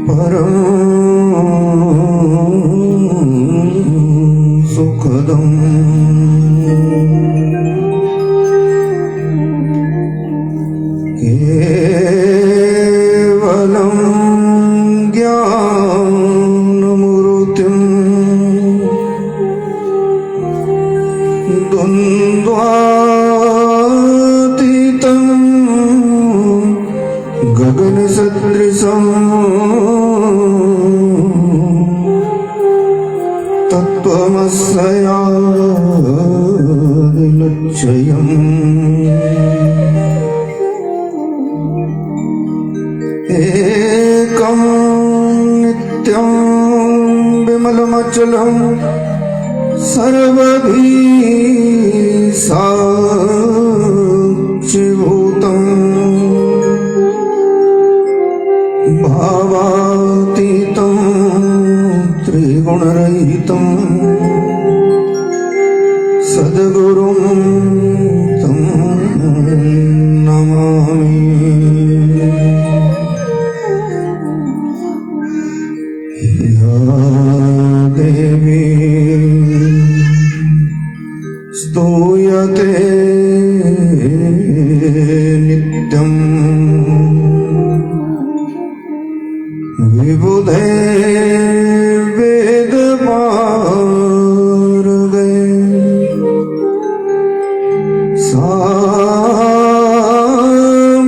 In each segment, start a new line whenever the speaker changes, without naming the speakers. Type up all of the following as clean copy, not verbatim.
परम सुखदम् केवलं ज्ञानमूर्तिम् द्वन्द्वातीतं गगनसदृशम् तत्त्वमस्यादिलक्ष्यम् एकं नित्यं विमलमचलं सर्वभिः साक्षिभूतं भावातीतं त्रिगुणरहितं सद्गुरुं तं नमामि। देवी स्तूयते नित्यं विबुधे वेदपारगे सा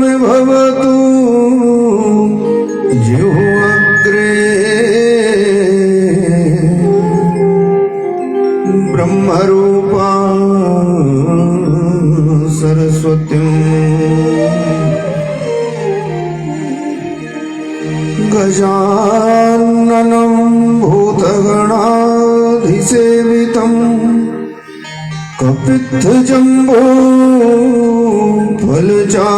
मे भवतु जिह्वाग्रे ब्रह्मरूपा सरस्वतीं गजाननं भूतगणाधिसेवितं कपित्थजम्बो फलचारुभक्षणम्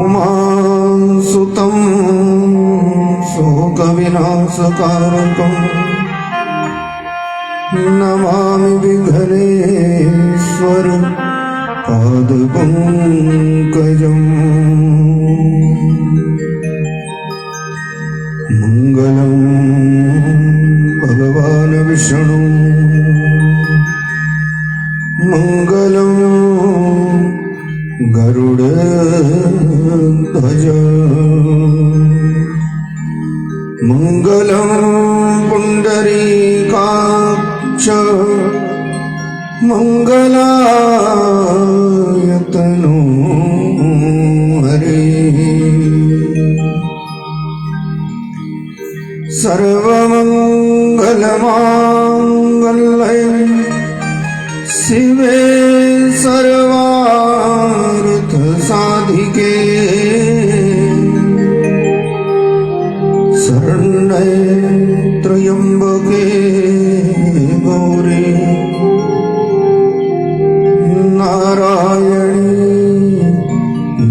उमासुतं शोकविनाशकारकम् नमामि विघ्नेश्वर पादपङ्कजम्। मङ्गलं भगवान् विष्णु मङ्गलं गरुडध्वज मङ्गलं पुण्डरीकाक्ष मङ्गलायतनो हरे। सर्वमङ्गलमाङ्गल्ये शिवे सर्वार्थसाधिके शरण्ये त्र्यम्बके गौरी नारायणी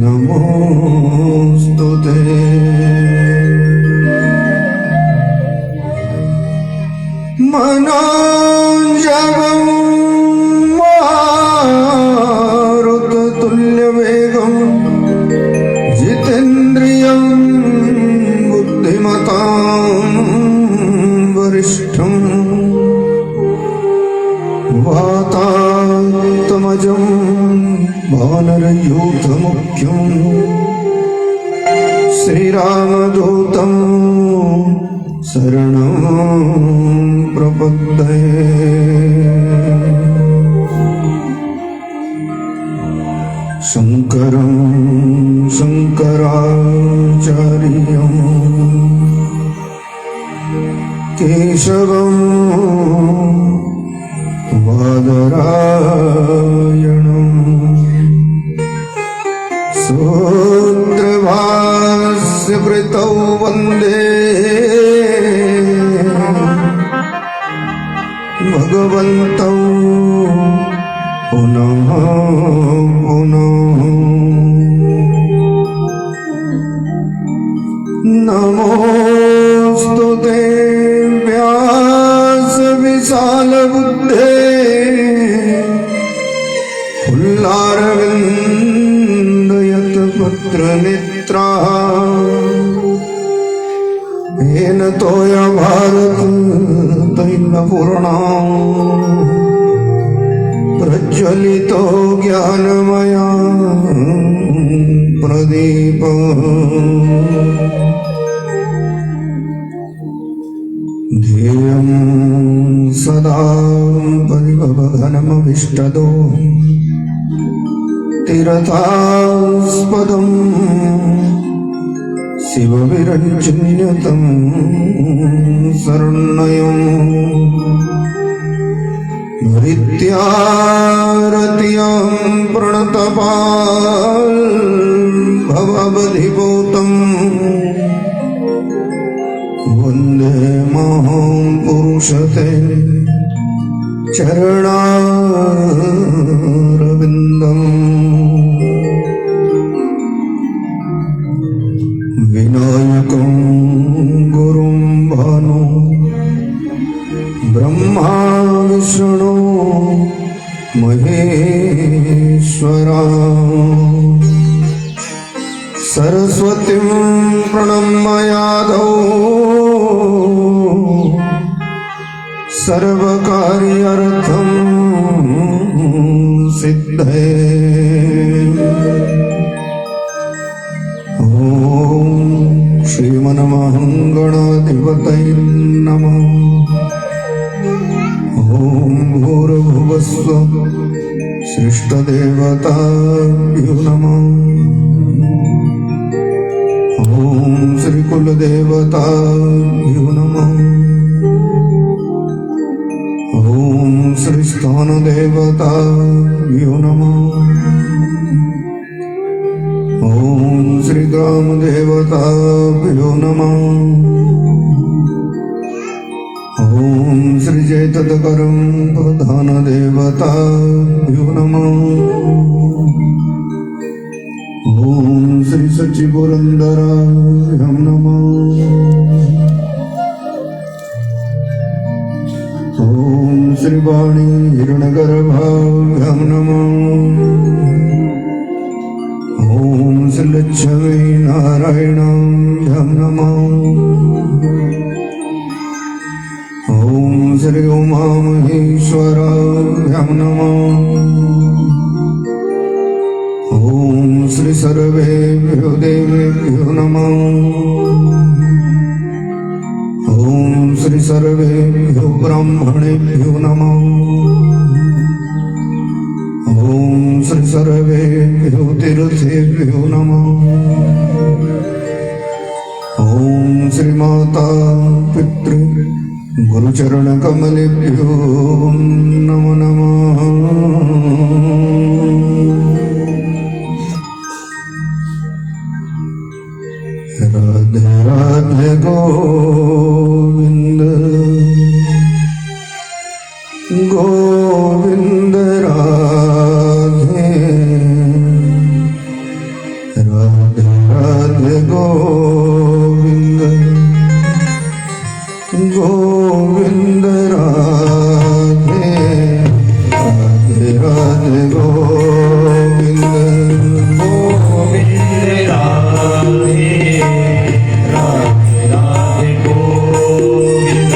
नमोस्तुते। मनोजवं मारुततुल्यवेगं जितेन्द्रियं बुद्धिमतां वरिष्ठं वातात्मजं वानरयूथमुख्यं श्रीरामदूतं शरणं प्रपद्ये। शङ्करं शङ्कराचार्यं केशवं बादरायणं सूत्रभाष्यकृतौ वन्दे भगवन्तौ पुनः पुनः। नमोस्तुते व्यास विशालबुद्धे कमलारविन्दयतपत्रनेत्रा येन तोया भारत तैलपूर्णा प्रज्वलितो ज्ञानमया प्रदीप ध्येयं सदा परिभवघनमभिष्टदो तीर्थास्पदं शिवविरञ्जन्यतं शरण्यं भृत्यारतिं प्रणतपाल भवबधिभूतं वन्दे महापुरुषते चरणारविन्दम् विनायकं गुरुं भानु ब्रह्मा विष्णु महेश्वरा सरस्वतीं प्रणम्यादौ सर्वकार्यार्थं सिद्धये श्रीमन्महागणाधिपतये नमः। ॐ भूर्भुवस्सुः सृष्टदेवताभ्यो नमः। ॐ श्रीकुलदेवताभ्यो नमः। ॐ श्रीस्थानदेवताभ्यो नमः। ॐ श्रीग्रामदेवताभ्यो नमः। ॐ श्रीजयतत्करं प्रधानदेवताभ्यो नमः। ॐ श्रीसच्चिपुरन्दराभ्यं नमः। ॐ श्रीवाणी हिरण्यगर्भाभ्यं नमः। ॐ श्रीलक्ष्मी नारायणाभ्यं नमः। ॐ श्री उमामहेश्वराभ्यं नमः। ॐ श्री सर्वेभ्यो देवेभ्यो नमः। ॐ श्री सर्वेभ्यो ब्राह्मणेभ्यो नमः। ॐ श्री सर्वेभ्यो तीर्थेभ्यो नमः। ॐ श्री माता पितृ गुरुचरणकमलेभ्यो नमो नमः। राधे राधे गोविंद गोविंद राधे राधे राधे गोविंद गोविंद राधे राधे राधे गोविंद
गोविंद राधे राधे राधे गोविंद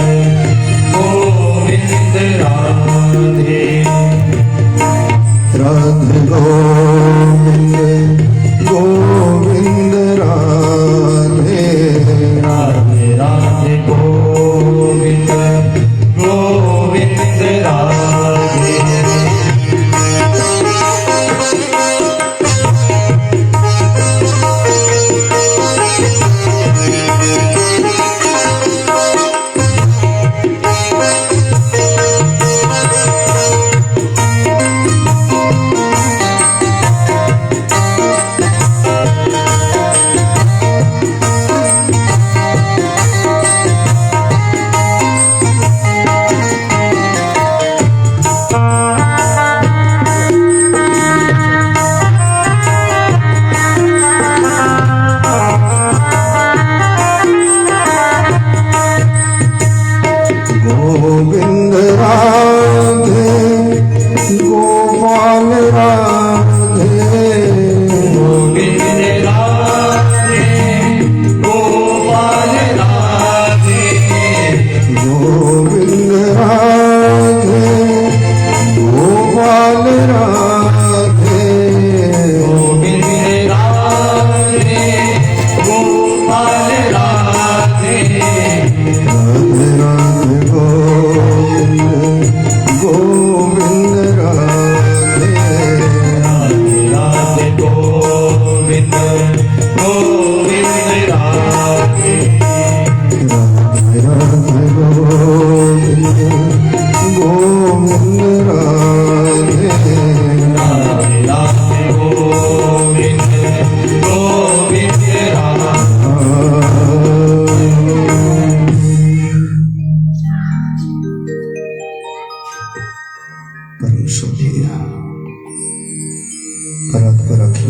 गोविंद राधे
राधे गोविंद गोविंद राधे
राधे राधे गोविंद गोविंद राधे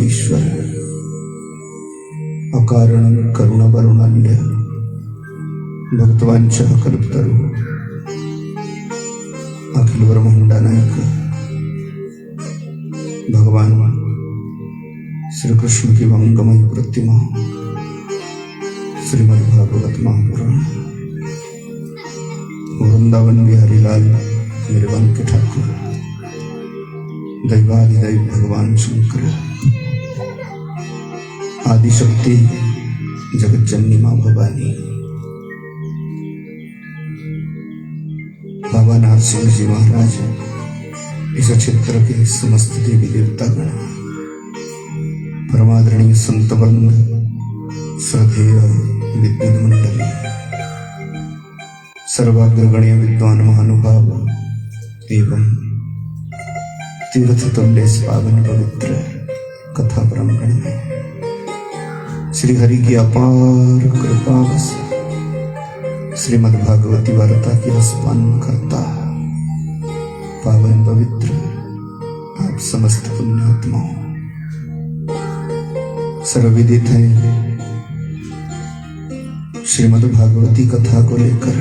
सर्वेश्वर अकारण करुण वरुणान्य भक्तवांच कल्पतरु अखिल ब्रह्मांड नायक भगवान श्री कृष्ण की मंगमय प्रतिमा श्रीमद् भागवत महापुराण वृंदावन बिहारी लाल मेरे के ठाकुर दैवादिदैव भगवान शंकर आदिशक्ति जगत जननी माँ भवानी बाबा नाथ सिंह जी महाराज इस क्षेत्र के समस्त देवी देवतागण परमादरणीय संत वृंद श्रद्धेय विद्युत मंडली सर्वाग्रगण्य विद्वान महानुभाव एवं तीर्थ तुल्य पावन पवित्र कथा प्रांगण में श्री हरि की अपार कृपा बस श्रीमद् भागवती वार्ता की रसपान करता पावन पवित्र आप समस्त पुण्यात्माओं सर्वविदित है श्रीमद् भागवती कथा को लेकर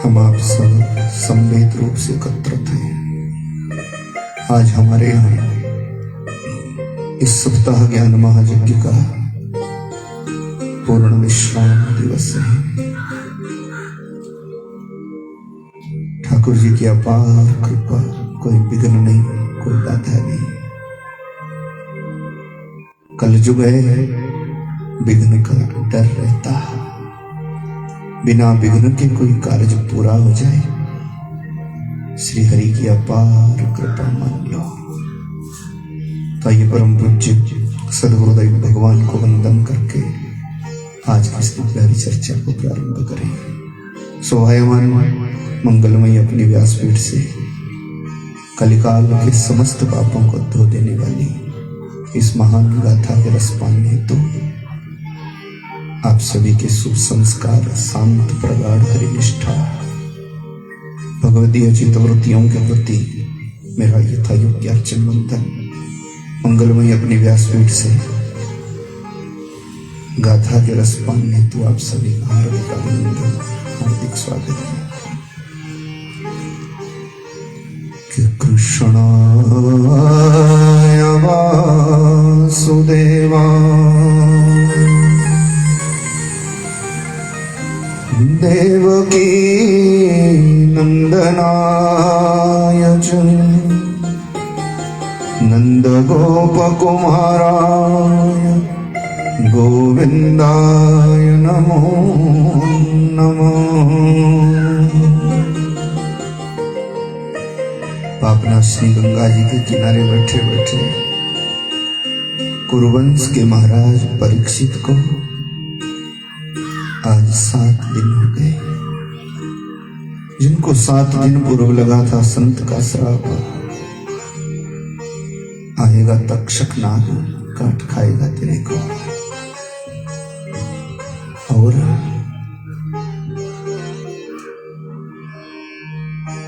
हम आप सब सम्मिलित रूप से एकत्रित हैं। आज हमारे यहाँ इस सप्ताह ज्ञान महायज्ञ का पूर्ण विश्राम दिवस है। ठाकुर जी की अपार कृपा, कोई विघ्न नहीं, कोई बाधा नहीं। कलयुग है, विघ्न का डर रहता है, बिना विघ्न के कोई कार्य पूरा हो जाए श्री हरि की अपार कृपा मान लो। तो ये परम पूज्य सद्गुरुदेव भगवान को वंदन करके आज की इस प्यारी चर्चा को प्रारंभ करें। शोभायमान मंगलमय अपनी व्यासपीठ से कलिकाल के समस्त पापों को धो देने वाली इस महान गाथा के रसपान हेतु आप सभी के शुभ संस्कार, शांत प्रगाढ़ हरिनिष्ठा, भगवदीय चित्तवृत्तियों के प्रति मेरा यथा योग्य अर्चन वंदन मंगलमय अपनी व्यासपीठ से गाथा के रसपान हेतु आप सभी का हार्दिक अभिनंदन, हार्दिक स्वागत है। कि कृष्णाय वासुदेवा देवकी नंदनाय च नंद गोपकुमाराय गोविंदाय नमो नमः। पापनाशनी गंगा जी के किनारे बैठे बैठे कुरुवंश के महाराज परीक्षित को आज 7 दिन हो गए। जिनको 7 दिन पूर्व लगा था संत का श्राप, आएगा तक्षक नाग काट खाएगा तेरे को, और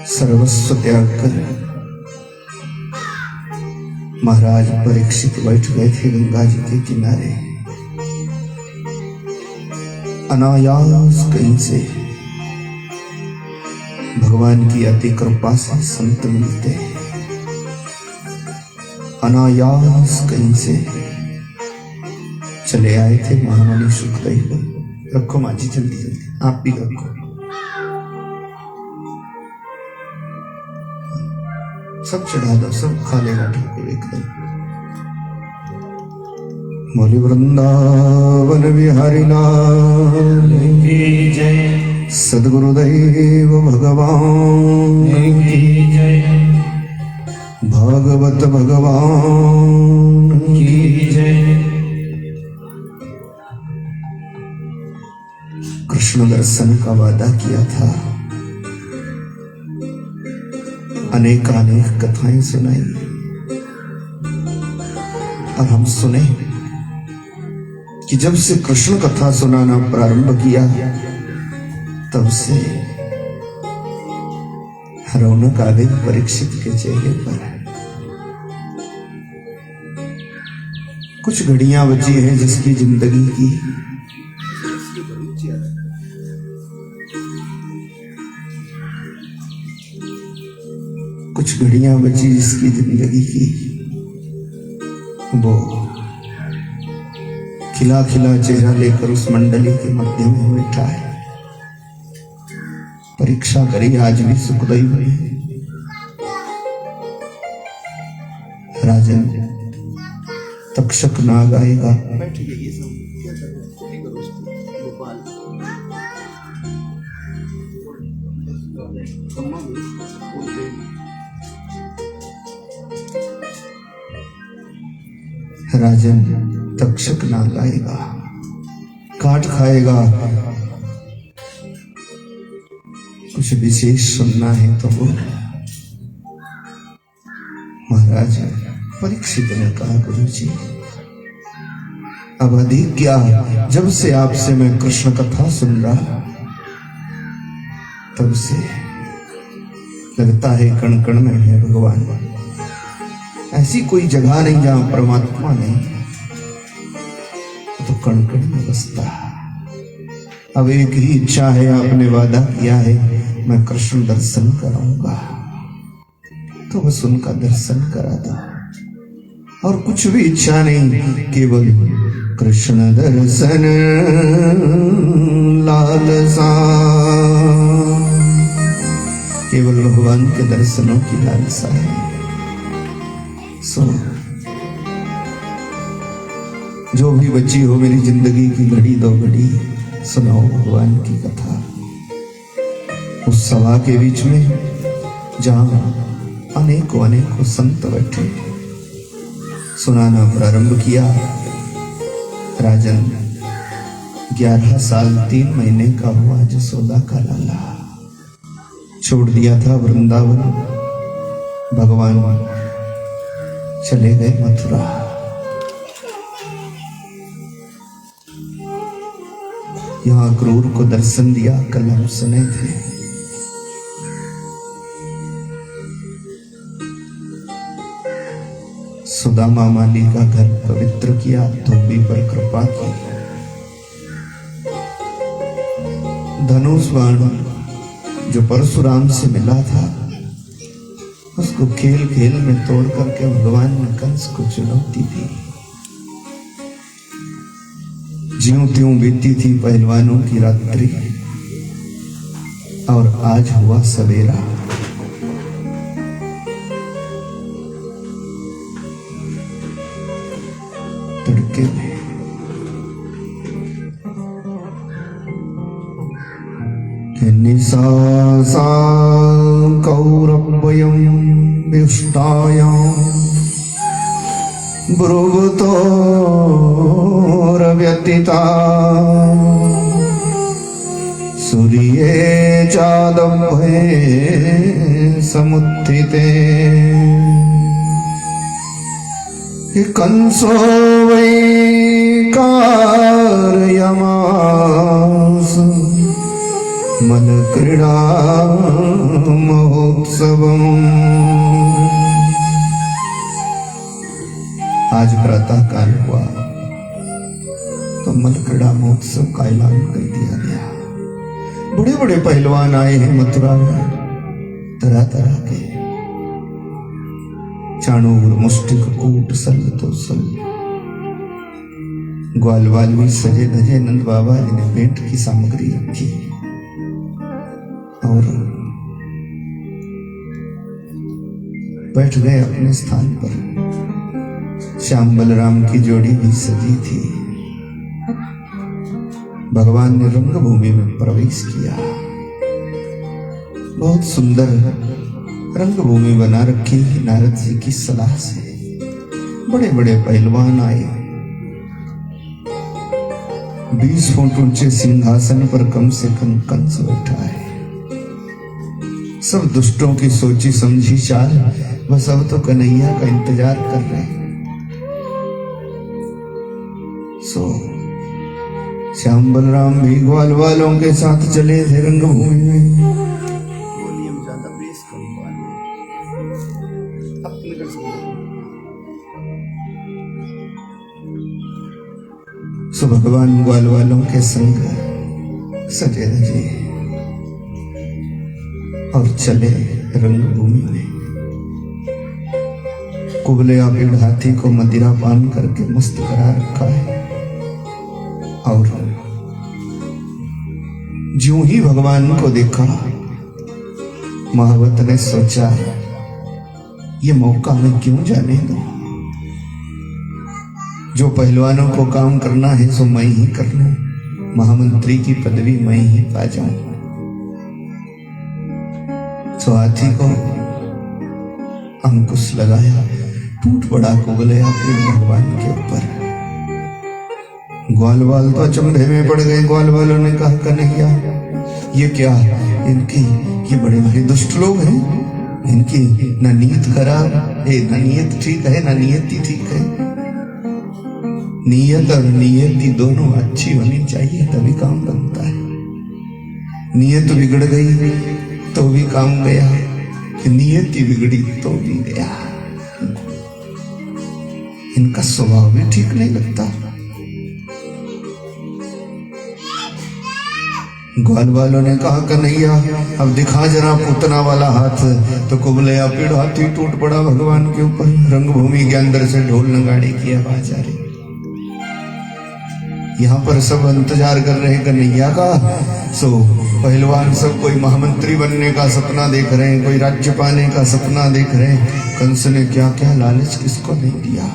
सर्वस्व त्याग कर महाराज परीक्षित बैठ गए थे गंगा जी के किनारे। अनायास कहीं से भगवान की अति कृपा से संत मिलते हैं, अनायास कहीं से चले आए थे महामुनि सुखदेव। रखो माँ जी जल्दी जल्दी, आप भी रखो। सब चढ़ा दो, सब खा लेगा ठाकुर एकदम। बोले वृंदावन बिहारी लाल
की जय,
सद्गुरुदेव भगवान
की जय,
भागवत भगवान
की जय।
कृष्ण दर्शन का वादा किया था, अनेक कथाएं सुनाई, और हम सुने कि जब से कृष्ण कथा सुनाना प्रारंभ किया तब से रौनक आ गई परीक्षित के चेहरे पर। कुछ घड़ियां बची हैं जिसकी जिंदगी की कुछ घड़ियां बची जिसकी जिंदगी की वो खिला खिला चेहरा लेकर उस मंडली के मध्य में बैठा है। परीक्षा करी आज भी सुखदई हुई। राजन तक्षक नाग आएगा। राजन तक्षक नाग आएगा, काट खाएगा। कुछ विशेष सुनना है तो वो महाराज परीक्षित ने कहा, गुरु जी अब अधिक क्या, जब से आपसे मैं कृष्ण कथा सुन रहा तब से लगता है कण कण में है भगवान। ऐसी कोई जगह नहीं जहां परमात्मा नहीं, तो कण कण में बसता। अब एक ही इच्छा है, आपने वादा किया है मैं कृष्ण दर्शन कराऊंगा, तो बस उनका दर्शन करा दो। और कुछ भी इच्छा नहीं, केवल कृष्ण दर्शन लालसा, केवल भगवान के दर्शनों की लालसा है। सो जो भी बची हो मेरी जिंदगी की घड़ी दो घड़ी, सुनाओ भगवान की कथा। उस सभा के बीच में जहां अनेकों अनेकों संत बैठे, सुनाना प्रारंभ किया। राजन 11 साल 3 महीने का हुआ जसोदा का लाला, छोड़ दिया था वृंदावन, भगवान चले गए मथुरा। यहां क्रूर को दर्शन दिया, कल हम सुने थे। सुदामा माली का घर पवित्र किया, धोबी पर कृपा की। धनुष बाण जो परशुराम से मिला था, उसको खेल खेल में तोड़ करके भगवान ने कंस को चुनौती दी। ज्यों त्यों बीती थी पहलवानों की रात्रि, और आज हुआ सवेरा। तड़के में निशासा कौरवयं विष्टायां ब्रुवतोरव्यतिता सूर्ये चादम्भे समुत्थिते कंसो वै कारयमास मन क्रीड़ा महोत्सवम्। आज प्रातः काल हुआ तो मन क्रीड़ा महोत्सव का ऐलान कर दिया गया। बड़े बड़े पहलवान आए हैं मथुरा में, तरह तरह के, चाणूर मुष्टिक कूट सल तो सल, ग्वाल वाल भी सजे धजे। नंद बाबा जी ने पेंट की सामग्री रखी और बैठ गए अपने स्थान पर। श्याम बलराम की जोड़ी भी सजी थी। भगवान ने रंगभूमि में प्रवेश किया। बहुत सुंदर रंगभूमि बना रखी नारद जी की सलाह से। बड़े बड़े पहलवान आए। 20 फुट ऊंचे सिंहासन पर कम से कम कंस बैठा है। सब दुष्टों की सोची समझी चाल, बस अब तो कन्हैया का इंतजार कर रहे हैं। सो श्याम बलराम भी ग्वाल वालों के साथ चले थे रंगभूमि में। सो भगवान ग्वाल वालों के संग सजे रजे और चले रंगभूमि में। कुबले आबिड़ हाथी को मदिरा पान करके मस्त करा रखा है, और ज्यों ही भगवान को देखा महावत ने सोचा ये मौका मैं क्यों जाने दूं, जो पहलवानों को काम करना है सो मैं ही कर लूं, महामंत्री की पदवी मैं ही पा जाऊं। सो हाथी को अंकुश लगाया, टूट पड़ा कुबले आबिड़ भगवान के ऊपर। ग्वाल वाल तो अचंभे में पड़ गए। ग्वाल वालों ने कहा कन्हैया ये क्या, इनकी ये बड़े बड़े दुष्ट लोग हैं, इनकी ना नीयत खराब है, ना नीयत ठीक है, ना नियति ठीक है। नीयत और नियति दोनों अच्छी होनी चाहिए तभी काम बनता है। नीयत बिगड़ गई तो भी काम गया, नियति बिगड़ी तो भी गया। इनका स्वभाव भी ठीक नहीं लगता। ग्वाल वालों ने कहा कन्हैया अब दिखा जरा पूतना वाला हाथ। तो कुबले आबिड़ हाथी टूट पड़ा भगवान के ऊपर। रंगभूमि के अंदर से ढोल नगाड़े की आवाज आ रही। यहाँ पर सब इंतजार कर रहे कन्हैया का। सो पहलवान सब कोई महामंत्री बनने का सपना देख रहे हैं, कोई राज्य पाने का सपना देख रहे हैं। कंस ने क्या क्या लालच किसको नहीं दिया।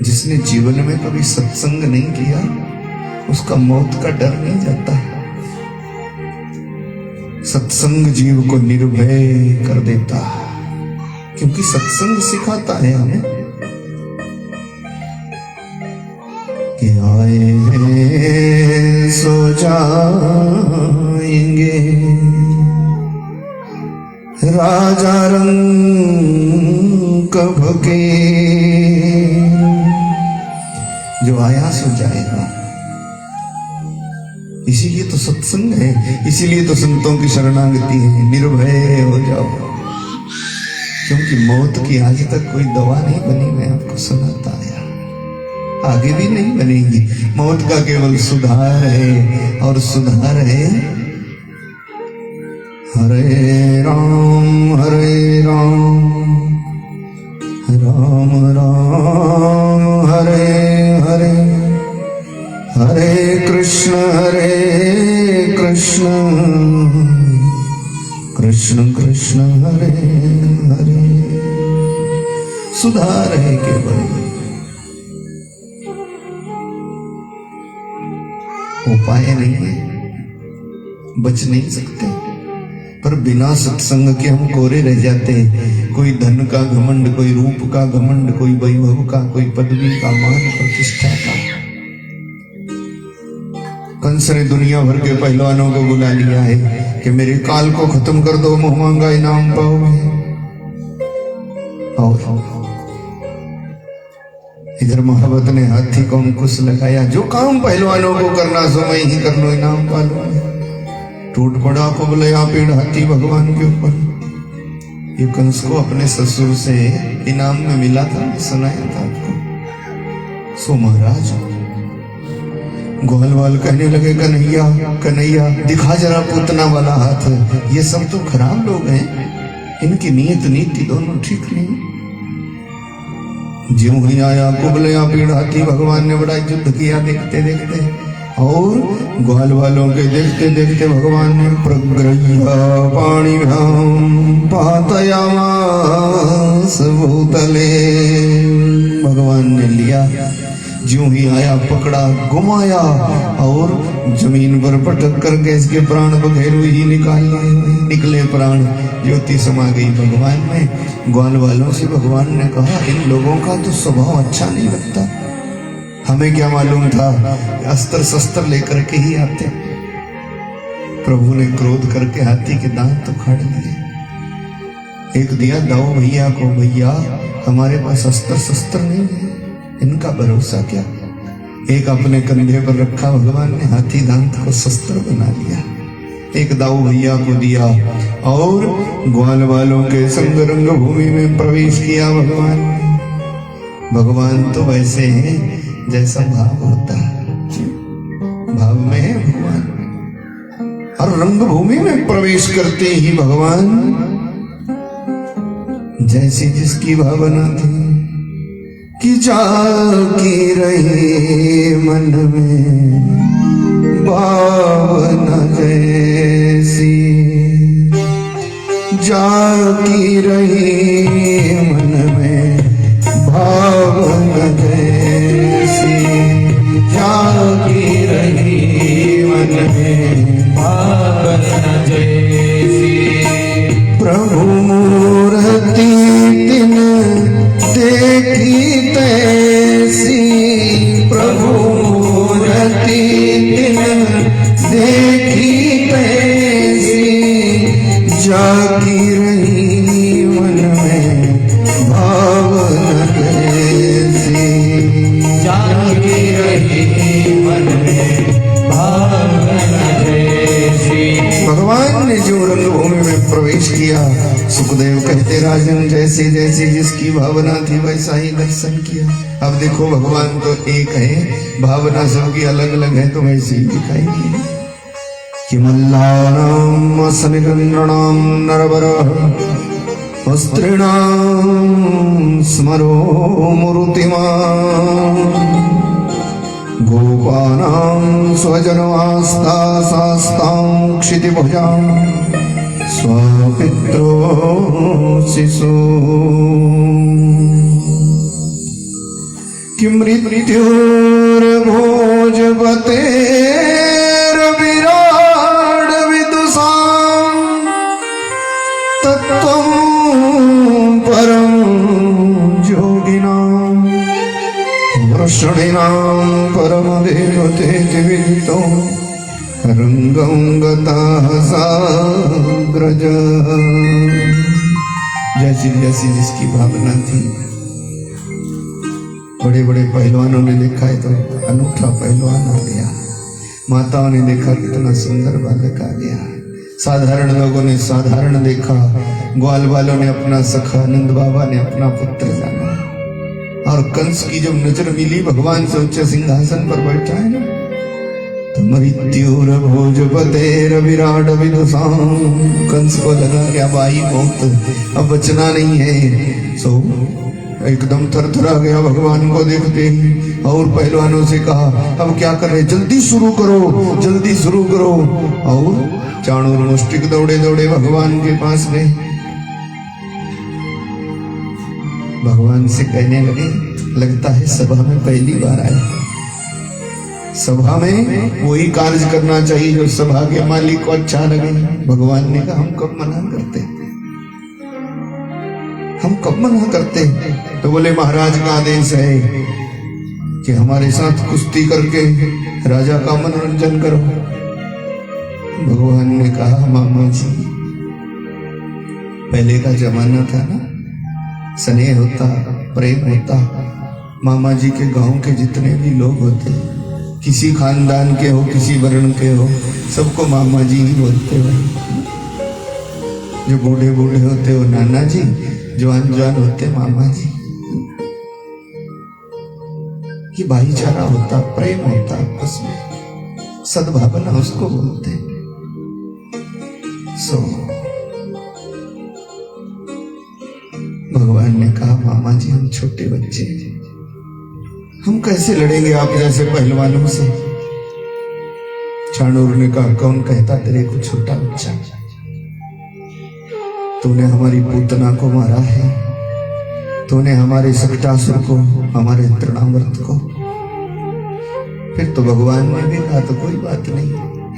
जिसने जीवन में कभी सत्संग नहीं किया उसका मौत का डर नहीं जाता। सत्संग जीव को निर्भय कर देता, क्योंकि सत्संग सिखाता है हमें कि आए हैं सो जाएंगे, राजा रंग भगे। जो आया सो जाएगा, इसीलिए तो सत्संग है, इसीलिए तो संतों की शरणागति है। निर्भय हो जाओ, क्योंकि मौत की आज तक कोई दवा नहीं बनी। मैं आपको सुनाता आया, आगे भी नहीं बनेगी। मौत का केवल सुधार है, और सुधार है हरे राम राम राम हरे हरे, हरे कृष्ण कृष्ण कृष्ण हरे हरे। सुधार है केवल, उपाय नहीं है, बच नहीं सकते। पर बिना सत्संग के हम कोरे रह जाते हैं। कोई धन का घमंड, कोई रूप का घमंड, कोई वैभव का, कोई पदवी का, मान प्रतिष्ठा का। कंस ने दुनिया भर के पहलवानों को बुला लिया है कि मेरे काल को खत्म कर दो, मुंह मांगा इनाम पाओगे। और इधर महावत ने हाथी को अंकुश लगाया। जो काम पहलवानों को करना सो मैं ही कर लो, इनाम पा लो। टूट पड़ा कुबले आबिड़ हाथी भगवान के ऊपर। ये कंस को अपने ससुर से इनाम में मिला था, सुनाया था आपको। सो महाराज ग्वाल वाल कहने लगे कन्हैया कन्हैया दिखा जरा पूतना वाला हाथ। ये सब तो खराब लोग हैं, इनकी नीयत नीति दोनों ठीक नहीं। ज्यों ही आया कुबले आबिड़ हाथी भगवान ने बड़ा युद्ध किया देखते देखते, और ग्वाल वालों के देखते देखते भगवान ने प्रगृह्य पाणिभ्यां पातयामास भूतले। भगवान ने लिया, ज्यों ही आया पकड़ा, घुमाया, और जमीन पर पटक करके इसके प्राण बघेरू ही निकले प्राण। ज्योति समा गई भगवान में। ग्वाल वालों से भगवान ने कहा इन लोगों का तो स्वभाव अच्छा नहीं लगता। हमें क्या मालूम था अस्त्र शस्त्र लेकर के ही आते। प्रभु ने क्रोध करके हाथी के दांत उखाड़ दिए। एक दिया दाऊ भैया को, भैया हमारे पास अस्त्र शस्त्र नहीं है, इनका भरोसा क्या। एक अपने कंधे पर रखा भगवान ने, हाथी दांत को शस्त्र बना लिया। एक दाऊ भैया को दिया, और ग्वाल वालों के संग रंग भूमि में प्रवेश किया भगवान। भगवान तो वैसे हैं जैसा भाव होता है, भाव में है भगवान। और रंगभूमि में प्रवेश करते ही भगवान जैसी जिसकी भावना थी कि जागी रही मन में भावना जैसी, जागी रही मन में भावना जैसी, जागी रही मन में
भावना जैसी।
प्रभु मूर्ति दिन देखी तैसी, प्रभु मूर्ति दिन देखी तैसी, जागी रही मन में भावना जैसी,
जागी रही मन में भावना जैसी।
भगवान ने जो रंगभूमि में प्रवेश किया, सुखदेव कहते राजन जैसे जैसे जिसकी भावना थी वैसा ही दर्शन किया। अब देखो भगवान तो एक है, भावना सबकी अलग अलग है, तो वैसे ही दिखाई दी कि मल्लानाम असनिगंdraणाम नरवरः स्त्रीणाम स्मरो मूर्तिमान् गोपानां स्वजनवास्ता शास्तां क्षितिभुजां स्वपित्रो शिशु किं मृत्युर्भोजपतेर्विराड विदुषां तत्त्वं परं योगिनां वृषणीनां परमदेवतेति विदितो रंगं गतः साग्रज। जैसी जैसी जिसकी भावना थी, बड़े बड़े पहलवानों ने देखा है तो अनूठा पहलवान आ गया, माताओं ने देखा कितना सुंदर बालक आ गया, साधारण लोगों ने साधारण देखा, ग्वाल वालों ने अपना सखा, नंद बाबा ने अपना पुत्र जाना। और कंस की जब नजर मिली भगवान से उच्च सिंहासन पर बैठा है ना, तो मृत्युर्भोजपतेर विराट विदुषां, कंस को लगा क्या भाई मौत अब बचना नहीं है, सो एकदम थरथरा गया भगवान को देखते ही, और पहलवानों से कहा अब क्या करे, जल्दी शुरू करो, जल्दी शुरू करो। और चाणूर मुष्टिक दौड़े दौड़े भगवान के पास गए, भगवान से कहने लगे लगता है सभा में पहली बार आए, सभा में वही कार्य करना चाहिए जो सभा के मालिक को अच्छा लगे। भगवान ने कहा हम कब मना करते, हम कब मना करते। तो बोले महाराज का आदेश है कि हमारे साथ कुश्ती करके राजा का मनोरंजन करो। भगवान ने कहा मामा जी, पहले का जमाना था ना, स्नेह होता, प्रेम होता, मामा जी के गांव के जितने भी लोग होते, किसी खानदान के हो, किसी वर्ण के हो, सबको मामा जी ही बोलते हो। जो बूढ़े बूढ़े होते हो नाना जी, जवान जवान होते मामा जी। ये भाईचारा होता, प्रेम होता आपस में, सद्भावना उसको बोलते। सो भगवान ने कहा मामा जी हम छोटे बच्चे हैं, हम कैसे लड़ेंगे आप जैसे पहलवानों से। चाणूर ने कहा कौन कहता तेरे को छोटा बच्चा, तूने हमारी पूतना को मारा है, तूने हमारे सकटासुर को, हमारे तृणावर्त को। फिर तो भगवान ने भी कहा तो कोई बात नहीं,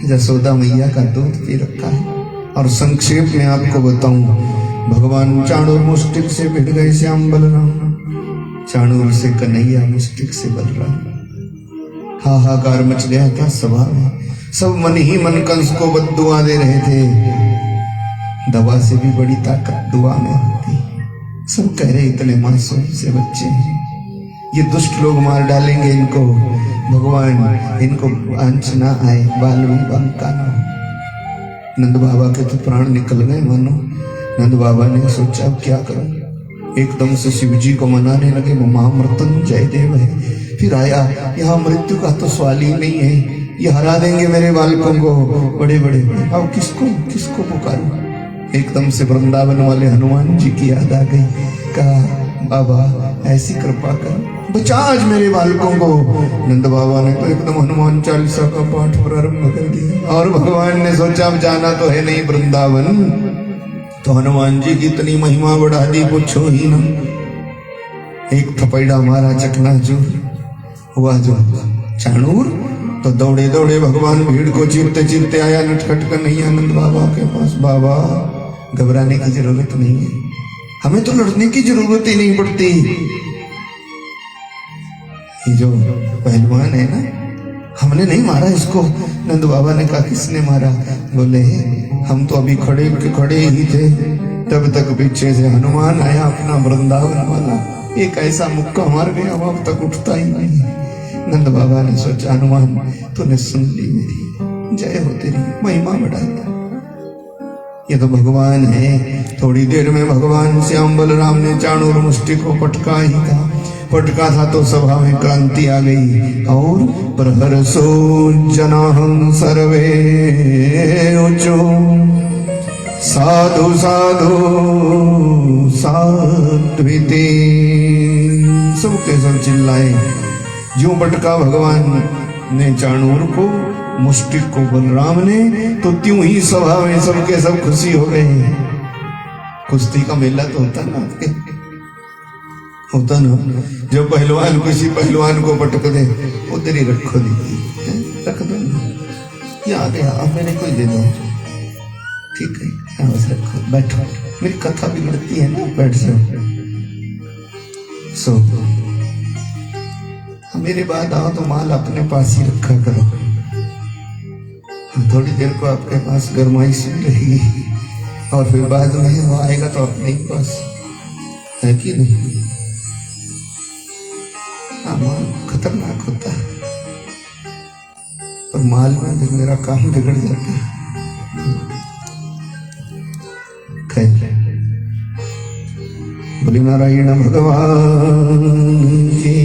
जसोदा मैया का दूध पी रखा है। और संक्षेप में आपको बताऊं, भगवान चाणूर मुष्टिक से भिड़ गए श्याम बलराम, चाणूर से कन्हैया, मुष्टिक से बलराम। हाहाकार मच गया था सभा में, सब मन ही मन कंस को बद्दुआ दे रहे थे। दवा से भी बड़ी ताकत दुआ में होती। सब कह रहे इतने मासूम से बच्चे हैं, ये दुष्ट लोग मार डालेंगे इनको, भगवान इनको आंच ना आए, बाल भी बंका ना। नंद बाबा के तो प्राण निकल गए मानो। नंद बाबा ने सोचा अब क्या करूं, एकदम से शिव जी को मनाने लगे, वो महामृत्युंजय देव है। फिर आया, यहाँ मृत्यु का तो सवाल ही नहीं है, ये हरा देंगे मेरे बालकों को बड़े बड़े। अब किसको किसको पुकारूं? एकदम से वृंदावन वाले हनुमान जी की याद आ गई। कहा बाबा ऐसी कृपा कर, बचा आज मेरे बालकों को। नंद बाबा ने तो एकदम हनुमान चालीसा का पाठ प्रारंभ कर दिया। और भगवान ने सोचा अब जाना तो है नहीं वृंदावन, तो हनुमान जी की इतनी महिमा बढ़ा दी पूछो ही ना। एक थपैड़ा मारा चकनाचूर हुआ जो चाणूर, तो दौड़े दौड़े भगवान भीड़ को चीरते चीरते आया नटखट कर नहीं आनंद बाबा के पास। बाबा घबराने की जरूरत नहीं है, हमें तो लड़ने की जरूरत ही नहीं पड़ती। ये जो पहलवान है ना, हमने नहीं मारा इसको। नंद बाबा ने कहा किसने मारा? बोले हम तो अभी खड़े खड़े ही थे, तब तक पीछे से हनुमान आया अपना वृंदावन वाला, एक ऐसा मुक्का मार गया अब तक उठता ही नहीं। नंद बाबा ने सोचा हनुमान तूने सुन ली मेरी, जय हो तेरी, महिमा बढ़ाता। ये तो भगवान है। थोड़ी देर में भगवान श्याम बलराम ने चाणूर मुष्टि को पटका ही था। पटका था तो सभा में क्रांति आ गई। और प्रहर्षो जनाहं सर्वे उचो साधु साधु साध्विते, सबके सब चिल्लाए। ज्यों पटका भगवान ने चाणूर को, मुष्टिक को बलराम ने, तो त्यों ही सभा में सबके सब खुशी हो गए। कुश्ती का मेला तो होता ना आपके, होता ना, जब पहलवान किसी पहलवान को पटक दे, उधर ही रखो दीदी, रख दो, याद है आप मेरे को दे दो, ठीक है बस रखो, बैठो, मेरी कथा बिगड़ती है ना, बैठ जाओ। सो मेरे बाद आओ तो माल अपने पास ही रखा करो, थोड़ी देर को आपके पास गरमाइश रहेगी, और फिर बाद में वो आएगा तो अपने ही पास, है कि नहीं? माल खतरनाक होता है, पर माल में फिर मेरा काम बिगड़ जाता है। खैर, बोली नारायण भगवान की।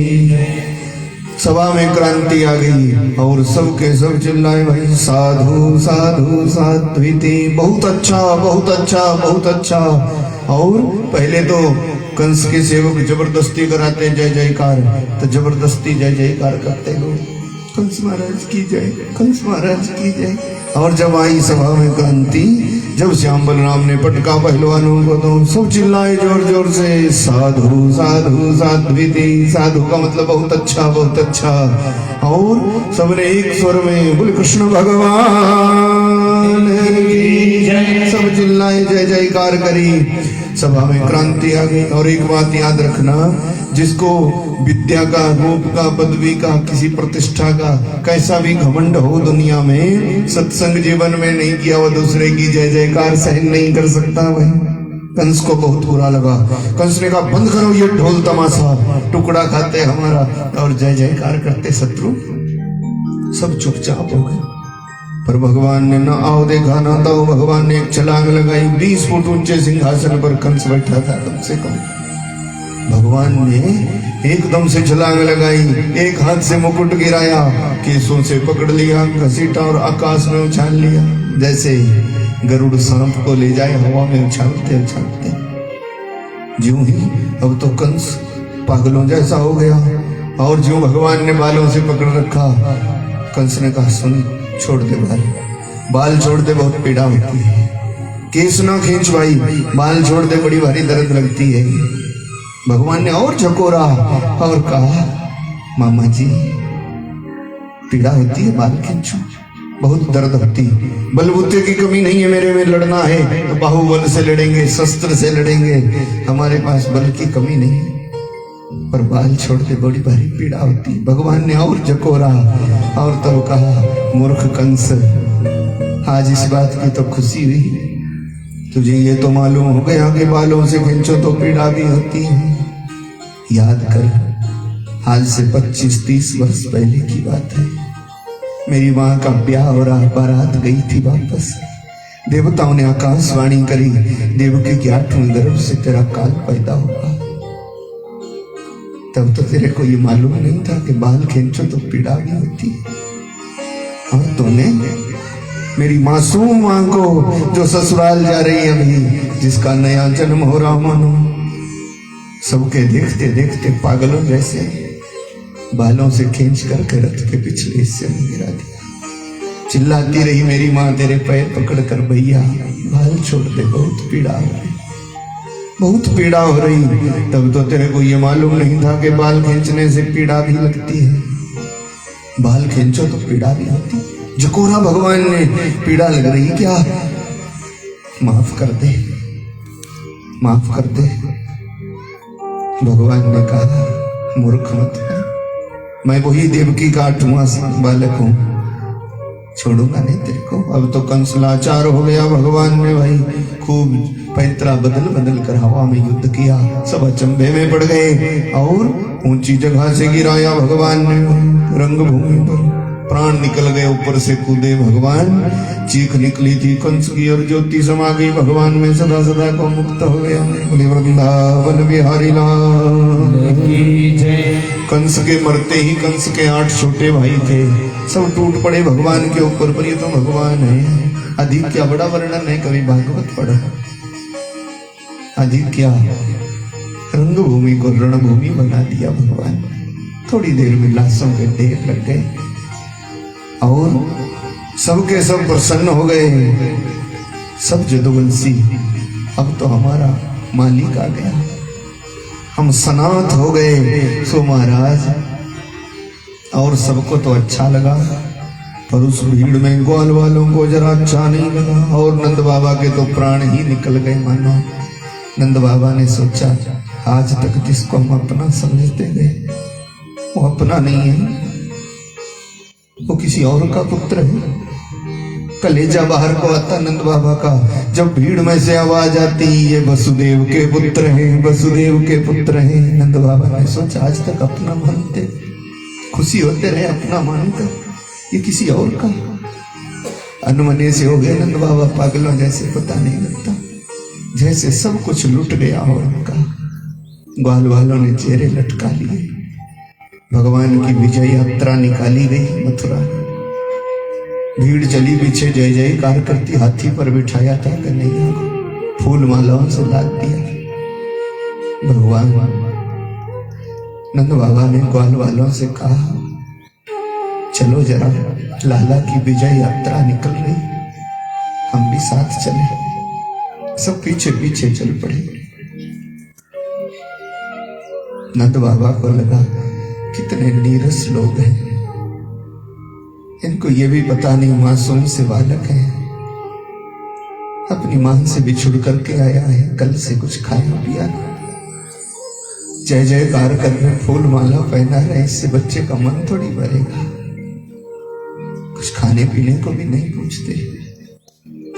सभा में क्रांति आ गई और सबके सब चिल्लाए भाई साधु साधु साध्विते, बहुत अच्छा बहुत अच्छा बहुत अच्छा। और पहले तो कंस के सेवक जबरदस्ती कराते जय जयकार, तो जबरदस्ती जय जयकार करते लोग, कंस महाराज की जय, कंस महाराज की जय। और जब आई सभा में क्रांति, जब श्याम बलराम ने पटका पहलवानों को, तो सब चिल्लाए जोर जोर से साधु साधु साध्विते। साधु का मतलब बहुत अच्छा बहुत अच्छा। और सबने एक स्वर में बोले कृष्ण भगवान की जय, सब चिल्लाए जय जयकार करी। सभा में क्रांति आ गई। और एक बात याद रखना, जिसको विद्या का, रूप का, पदवी का, किसी प्रतिष्ठा का कैसा भी घमंड हो दुनिया में, सत्संग जीवन में नहीं किया, वो दूसरे की जय जयकार सहन नहीं कर सकता। भाई कंस को बहुत बुरा लगा। कंस ने कहा बंद करो ये ढोल तमाशा, टुकड़ा खाते हमारा और जय जयकार करते शत्रु। सब चुपचाप हो गए। पर भगवान ने ना आओ देखा ना तो भगवान ने एक छलांग लगाई। 20 फुट ऊंचे सिंहासन पर कंस बैठा था कम से कम। भगवान ने एकदम से छलांग लगाई, एक हाथ से मुकुट गिराया, केसों से पकड़ लिया, घसीटा और आकाश में उछाल लिया, जैसे गरुड़ सांप को ले जाए हवा में उछालते उछालते। ज्यों ही अब तो कंस पागलों जैसा हो गया। और ज्यों भगवान ने बालों से पकड़ रखा, कंस ने कहा सुन छोड़ दे बाल, बाल छोड़ दे, बहुत पीड़ा होती है। केस ना खींच भाई, बाल छोड़ दे, बड़ी भारी दर्द लगती है। भगवान ने और झकोरा और कहा मामा जी पीड़ा होती है, बाल खींचो, बहुत दर्द होती है। बलबूते की कमी नहीं है मेरे में, लड़ना है तो बाहुबल से लड़ेंगे, शस्त्र से लड़ेंगे, हमारे पास बल की कमी नहीं है, पर बाल छोड़ दे, बड़ी भारी पीड़ा होती। भगवान ने और झकोरा और तो कहा मूर्ख कंस, आज इस बात की तो खुशी हुई, तुझे ये तो मालूम हो गया कि बालों से खींचो तो पीड़ा भी होती है। याद कर आज से 25-30 वर्ष पहले की बात है, मेरी माँ का ब्याह हो रहा, बारात गई थी वापस। देवताओं ने आकाशवाणी करी, देवकी के 8वें गर्भ से तेरा काल पैदा होगा। तब तो तेरे को ये मालूम नहीं था कि बाल खींचो तो पीड़ा भी होती है। और तूने मेरी मासूम मां को जो ससुराल जा रही है अभी, जिसका नया जन्म हो रहा मानो, सबके देखते देखते पागलों जैसे बालों से खींच कर रथ के पिछले हिस्से में गिरा दिया। चिल्लाती रही मेरी माँ तेरे पैर पकड़ कर, भैया बाल छोड़ दे, बहुत पीड़ा हो रही, बहुत पीड़ा हो रही। तब तो तेरे को ये मालूम नहीं था कि बाल खींचने से पीड़ा भी लगती है। बाल खींचो तो पीड़ा भी होती। जकोरा भगवान ने, पीड़ा लग रही क्या, माफ कर दे, माफ कर दे। भगवान ने कहा मूर्ख मत कर, मैं वही देवकी का 8वां बालक हूं, छोड़ूंगा नहीं तेरे को। अब तो कंस लाचार हो गया। भगवान ने भाई खूब पैतरा बदल बदल कर हवा में युद्ध किया, सब अचंभे में पड़ गए और ऊंची जगह से गिराया भगवान ने रंगभूमि पर। प्राण निकल गए, ऊपर से कूदे भगवान, चीख निकली थी कंस की और ज्योति समा गई भगवान में, सदा सदा को मुक्त हो गया। बोले वृंदावन बिहारी लाल की जय। कंस के मरते ही कंस के 8 छोटे भाई थे, सब टूट पड़े भगवान के ऊपर, पर ये तो भगवान है। अधिक क्या बड़ा वर्णन है, कभी भागवत पढ़ो। अधिक क्या, रंगभूमि को रणभूमि बना दिया भगवान। थोड़ी देर में लाशों के ढेर लग गए और सबके सब प्रसन्न हो गए, सब जदुवंशी। अब तो हमारा मालिक आ गया, हम सनाथ हो गए। सो महाराज, और सबको तो अच्छा लगा, पर उस भीड़ में ग्वाल वालों को जरा अच्छा नहीं लगा। और नंद बाबा के तो प्राण ही निकल गए मानो। नंद बाबा ने सोचा, आज तक जिसको हम अपना समझते गए वो अपना नहीं है, वो किसी और का पुत्र है। कलेजा बाहर को आता नंद बाबा का, जब भीड़ में से आवाज आती, ये वसुदेव के पुत्र हैं, वसुदेव के पुत्र हैं। नंद बाबा ने सोचा, आज तक अपना मानते, खुशी होते रहे अपना मानकर, ये किसी और का। अनमने से हो गए नंद बाबा पागलों जैसे, पता नहीं लगता, जैसे सब कुछ लुट गया हो उनका। ग्वाल वालों ने चेहरे लटका लिए। भगवान की विजय यात्रा निकाली गई मथुरा। भीड़ चली पीछे, जय जयकार करती। हाथी पर बिठाया था कन्हैया को, फूल मालाओं से लाद दिया। भगवान नंद बाबा ने ग्वाल वालों से कहा, चलो जरा, लाला की विजय यात्रा निकल रही, हम भी साथ चले। सब पीछे पीछे चल पड़े। नंद बाबा को लगा, कितने नीरस लोग हैं, इनको ये भी पता नहीं मासूम से बालक है, अपनी मां से बिछुड़ करके आया है, कल से कुछ खाया पिया नहीं। जय जयकार कर रहे, फूल माला पहना रहे, इससे बच्चे का मन थोड़ी भरेगा। कुछ खाने पीने को भी नहीं पूछते।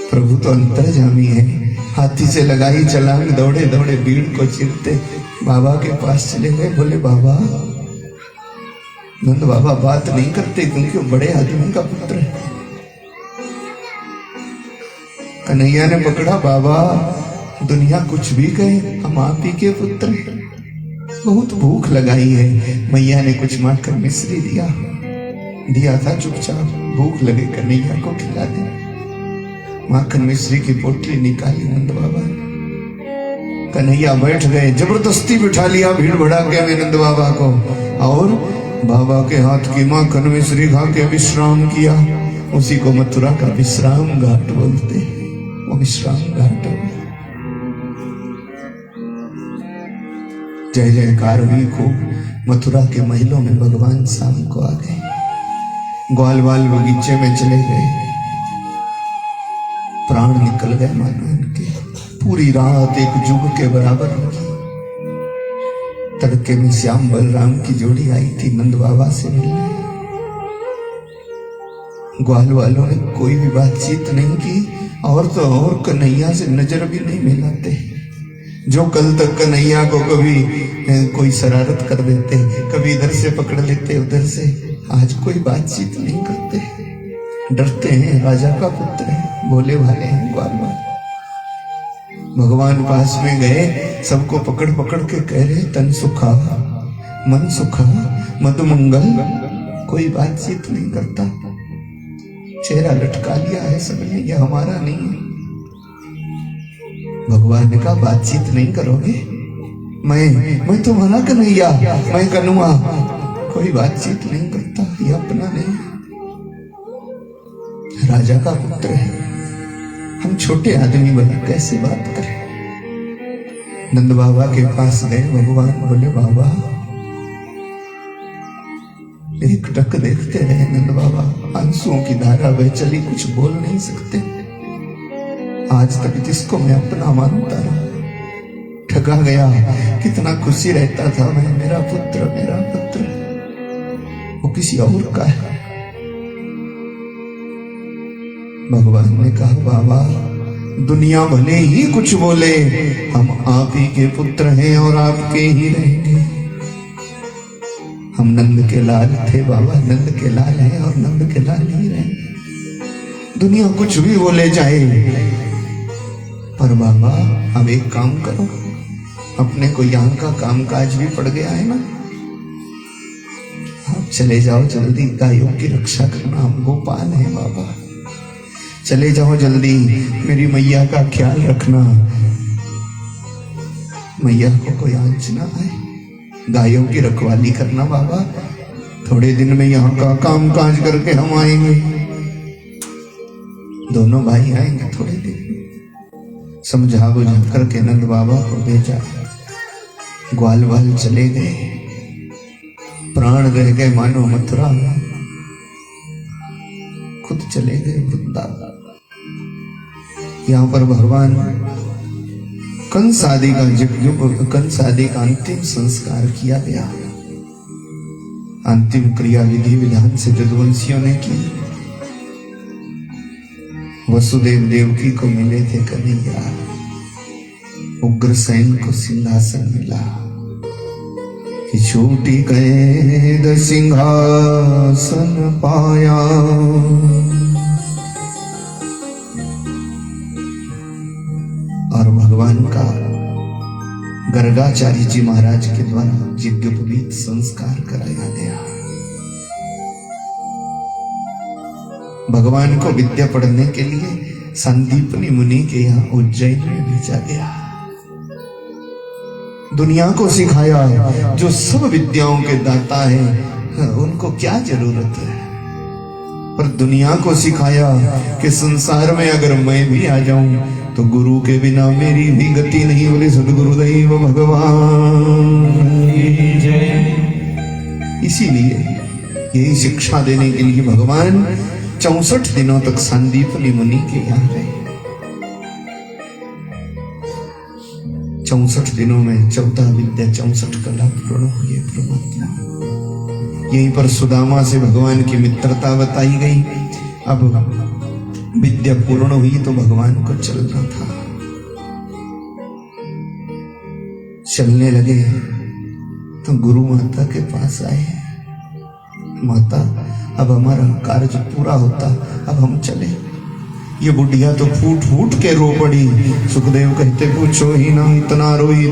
प्रभु तो अंतर्जामी है। हाथी से लगाई छलांग, दौड़े दौड़े भीड़ को चिरते बाबा के पास चले गए। बोले बाबा, नंद बाबा बात नहीं करते क्योंकि वो बड़े आदमी का पुत्र है। कन्हैया ने पकड़ा, बाबा दुनिया कुछ भी कहे, हम आप ही के पुत्र हैं, बहुत भूख लगाई है। मैया ने कुछ माखन मिश्री दिया था, चुपचाप भूख लगे कन्हैया को खिला दे। माखन मिश्री की पोटली निकाली नंद बाबा ने। कन्हैया बैठ गए, जबरदस्ती बिठा लिया भीड़ भड़ाके में नंद बाबा को, और बाबा के हाथ की माखन मिश्री खा के विश्राम किया। उसी को मथुरा का विश्राम घाट बोलते, वो विश्राम घाट। जय जयकार हुई खूब। मथुरा के महलों में भगवान शाम को आ गए। ग्वाल बाल बगीचे में चले गए। प्राण निकल गए मानो इनके। पूरी रात एक जुग के बराबर होगी। तड़के में श्याम बलराम की जोड़ी आई थी नंद बाबा से मिलने। ग्वाल वालों ने कोई भी बातचीत नहीं की, और तो और कन्हैया से नजर भी नहीं मिलाते। जो कल तक कन्हैया को कभी कोई शरारत कर देते, कभी इधर से पकड़ लेते उधर से, आज कोई बातचीत नहीं करते। डरते हैं, राजा का पुत्र है, भोले भाले हैं ग्वाल वाले। भगवान पास में गए, सबको पकड़ पकड़ के कह रहे, तन सुखा मन सुखा मधु मंगल, कोई बातचीत नहीं करता, चेहरा लटका लिया है सबने, यह हमारा नहीं है। भगवान ने कहा बातचीत नहीं करोगे, मैं तुम्हारा कन्हैया, मैं कनुआ, कोई बातचीत नहीं करता, ये अपना नहीं, राजा का पुत्र है, हम छोटे आदमी बने कैसे बात करें। नंद बाबा के पास गए भगवान, बोले बाबा, एक टक देखते रहे नंद बाबा, आंसुओं की धारा बह चली, कुछ बोल नहीं सकते। आज तक जिसको मैं अपना मानता रहा, ठगा गया, कितना खुशी रहता था मैं, मेरा पुत्र वो किसी और का है। भगवान ने कहा बाबा, दुनिया भले ही कुछ बोले, हम आप ही के पुत्र हैं और आपके ही रहेंगे। हम नंद के लाल थे बाबा, नंद के लाल हैं और नंद के लाल ही रहेंगे। दुनिया कुछ भी बोले जाए, पर बाबा अब एक काम करो, अपने को यहाँ का कामकाज भी पड़ गया है ना, आप चले जाओ जल्दी, गायों की रक्षा करना, हम गोपाल हैं बाबा, चले जाओ जल्दी, मेरी मैया का ख्याल रखना, मैया को कोई आंच ना आए, गायों की रखवाली करना बाबा, थोड़े दिन में यहाँ का काम काज करके हम आएंगे। दोनों भाई आएंगे थोड़े दिन, समझा बुझा करके नंद बाबा को भेजा, ग्वाल वाल चले गए, प्राण रह गए मानो मथुरा में, खुद चले गए वृंदावन। यहाँ पर भगवान कंस आदि का अंतिम संस्कार किया गया, अंतिम क्रिया विधि विधान से यदुवंशियों ने की। वसुदेव देवकी को मिले थे कन्हैया, उग्रसेन को सिंहासन मिला, कि छूटी कैद सिंहासन पाया। और भगवान का गर्गाचार्य जी महाराज के द्वारा यज्ञोपवीत संस्कार कराया गया। भगवान को विद्या पढ़ने के लिए संदीपनी मुनि के यहाँ उज्जैन में भेजा गया, दुनिया को सिखाया, जो सब विद्याओं के दाता है उनको क्या जरूरत है, पर दुनिया को सिखाया कि संसार में अगर मैं भी आ जाऊं तो गुरु के बिना मेरी भी गति नहीं। बोले सद्गुरुदेव भगवान की जय। इसीलिए यही शिक्षा देने के लिए भगवान 64 दिनों तक संदीपनी मुनि के यहाँ रहे। 64 दिनों में 14 विद्या 64 कला पूर्ण हुई परमात्मा। यहीं पर सुदामा से भगवान की मित्रता बताई गई। अब विद्या पूर्ण हुई तो भगवान को चलना था, चलने लगे तो गुरु माता के पास आए, माता अब हमारा कार्य पूरा होता, अब हम चले। ये बुढ़िया तो फूट फूट के रो पड़ी। सुखदेव कहते पूछो ही ना, इतना रोई